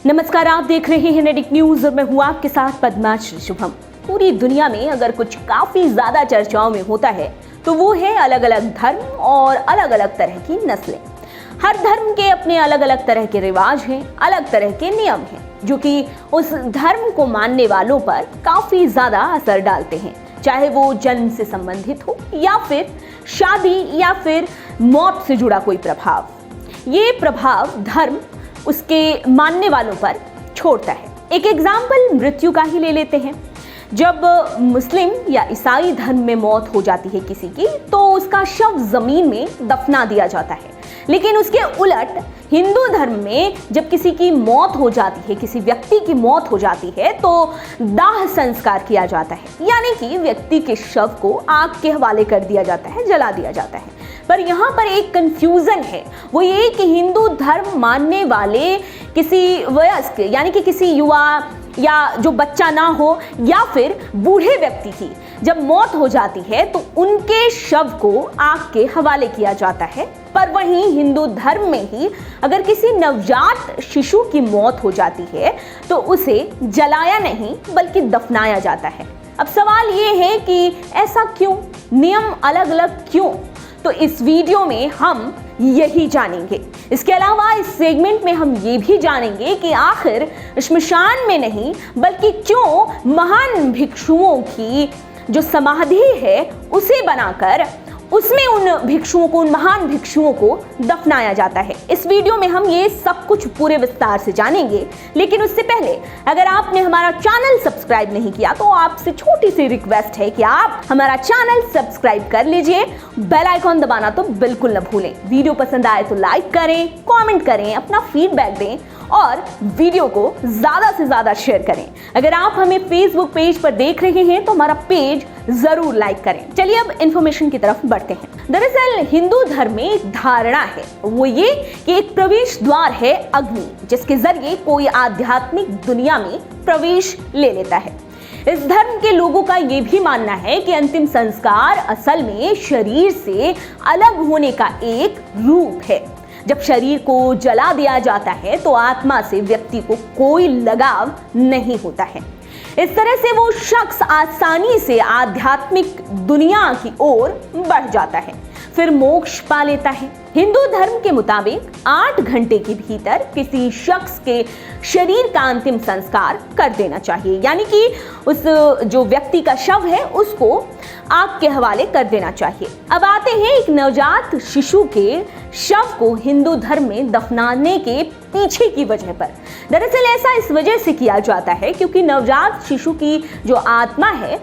नमस्कार, आप देख रहे हैं नेडिक न्यूज और मैं हूं आपके साथ पद्माश्री शुभम। पूरी दुनिया में अगर कुछ काफी ज्यादा चर्चाओं में होता है तो वो है अलग अलग धर्म और अलग अलग तरह की नस्लें। हर धर्म के अपने अलग अलग तरह के रिवाज हैं, अलग तरह के नियम हैं जो कि उस धर्म को मानने वालों पर काफी ज्यादा असर डालते हैं, चाहे वो जन्म से संबंधित हो या फिर शादी या फिर मौत से जुड़ा कोई प्रभाव। ये प्रभाव धर्म उसके मानने वालों पर छोड़ता है। एक एग्जाम्पल मृत्यु का ही ले लेते हैं। जब मुस्लिम या ईसाई धर्म में मौत हो जाती है किसी की तो उसका शव जमीन में दफना दिया जाता है, लेकिन उसके उलट हिंदू धर्म में जब किसी की मौत हो जाती है, किसी व्यक्ति की मौत हो जाती है तो दाह संस्कार किया जाता है, यानी कि व्यक्ति के शव को आग के हवाले कर दिया जाता है, जला दिया जाता है। पर यहाँ पर एक कंफ्यूजन है, वो ये कि हिंदू धर्म मानने वाले किसी वयस्क यानी कि किसी युवा या जो बच्चा ना हो या फिर बूढ़े व्यक्ति की जब मौत हो जाती है तो उनके शव को आग के हवाले किया जाता है। पर वहीं हिंदू धर्म में ही अगर किसी नवजात शिशु की मौत हो जाती है तो उसे जलाया नहीं बल्कि दफनाया जाता है। अब सवाल ये है कि ऐसा क्यों, नियम अलग अलग क्यों? तो इस वीडियो में हम यही जानेंगे। इसके अलावा इस सेगमेंट में हम ये भी जानेंगे कि आखिर श्मशान में नहीं बल्कि क्यों महान भिक्षुओं की जो समाधि है उसे बनाकर उसमें उन भिक्षुओं को, उन महान भिक्षुओं को दफनाया जाता है। इस वीडियो में हम ये सब कुछ पूरे विस्तार से जानेंगे, लेकिन उससे पहले अगर आपने हमारा चैनल सब्सक्राइब नहीं किया तो आपसे छोटी सी रिक्वेस्ट है कि आप हमारा चैनल सब्सक्राइब कर लीजिए, बेल आइकॉन दबाना तो बिल्कुल न भूलें। वीडियो पसंद आए तो लाइक करें, कॉमेंट करें, अपना फीडबैक दें और वीडियो को ज्यादा से ज्यादा शेयर करें। अगर आप हमें फेसबुक पेज पर देख रहे हैं तो हमारा पेज जरूर लाइक करें। चलिए अब इंफॉर्मेशन की तरफ बढ़ते हैं। दरअसल हिंदू धर्म में एक धारणा है, वो ये कि एक प्रवेश द्वार है अग्नि, जिसके जरिए कोई आध्यात्मिक दुनिया में प्रवेश ले लेता है। इस धर्म के लोगों का ये भी मानना है कि अंतिम संस्कार असल में शरीर से अलग होने का एक रूप है। जब शरीर को जला दिया जाता है तो आत्मा से व्यक्ति को कोई लगाव नहीं होता है। इस तरह से वो शख्स आसानी से आध्यात्मिक दुनिया की ओर बढ़ जाता है, फिर मोक्ष पा लेता है। हिंदू धर्म के मुताबिक 8 घंटे के भीतर किसी शख्स के शरीर का अंतिम संस्कार कर देना चाहिए, यानी कि उस जो व्यक्ति का शव है उसको आग के हवाले कर देना चाहिए। अब आते हैं एक नवजात शिशु के शव को हिंदू धर्म में दफनाने के पीछे की वजह पर। दरअसल ऐसा इस वजह से किया जाता है क्योंकि नवजात शिशु की जो आत्मा है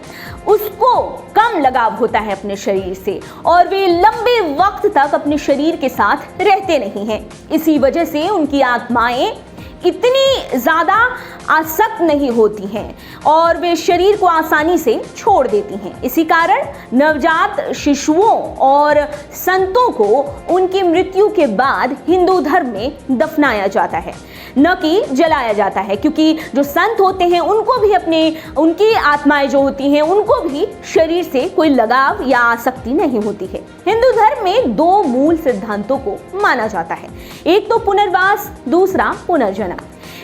उसको कम लगाव होता है अपने शरीर से और वे लंबे वक्त तक अपने शरीर के साथ रहते नहीं हैं। इसी वजह से उनकी आत्माएं इतनी ज़्यादा आसक्त नहीं होती हैं और वे शरीर को आसानी से छोड़ देती हैं। इसी कारण नवजात शिशुओं और संतों को उनकी मृत्यु के बाद हिंदू धर्म में दफनाया जाता है, न कि जलाया जाता है, क्योंकि जो संत होते हैं उनको भी उनकी आत्माएं जो होती हैं उनको भी शरीर से कोई लगाव या आसक्ति नहीं होती है। हिंदू धर्म में 2 मूल सिद्धांतों को माना जाता है, एक तो पुनर्वास, दूसरा पुनर्जन्म।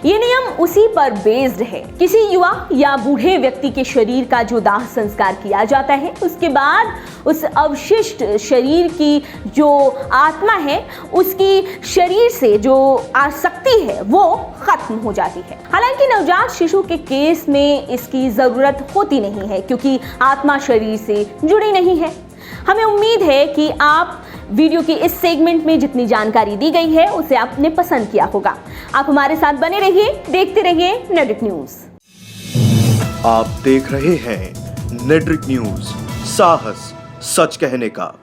ये नियम उसी पर बेस्ड है। किसी युवा या बूढ़े व्यक्ति के शरीर का जो दाह संस्कार किया जाता है उसके बाद उस अवशिष्ट शरीर की जो आत्मा है उसकी शरीर से जो आसक्ति है वो खत्म हो जाती है। हालांकि नवजात शिशु के केस में इसकी जरूरत होती नहीं है क्योंकि आत्मा शरीर से जुड़ी नहीं है। हमें उम्मीद है कि आप वीडियो की इस सेगमेंट में जितनी जानकारी दी गई है उसे आपने पसंद किया होगा। आप हमारे साथ बने रहिए, देखते रहिए नेडिक न्यूज। आप देख रहे हैं नेडिक न्यूज, साहस सच कहने का।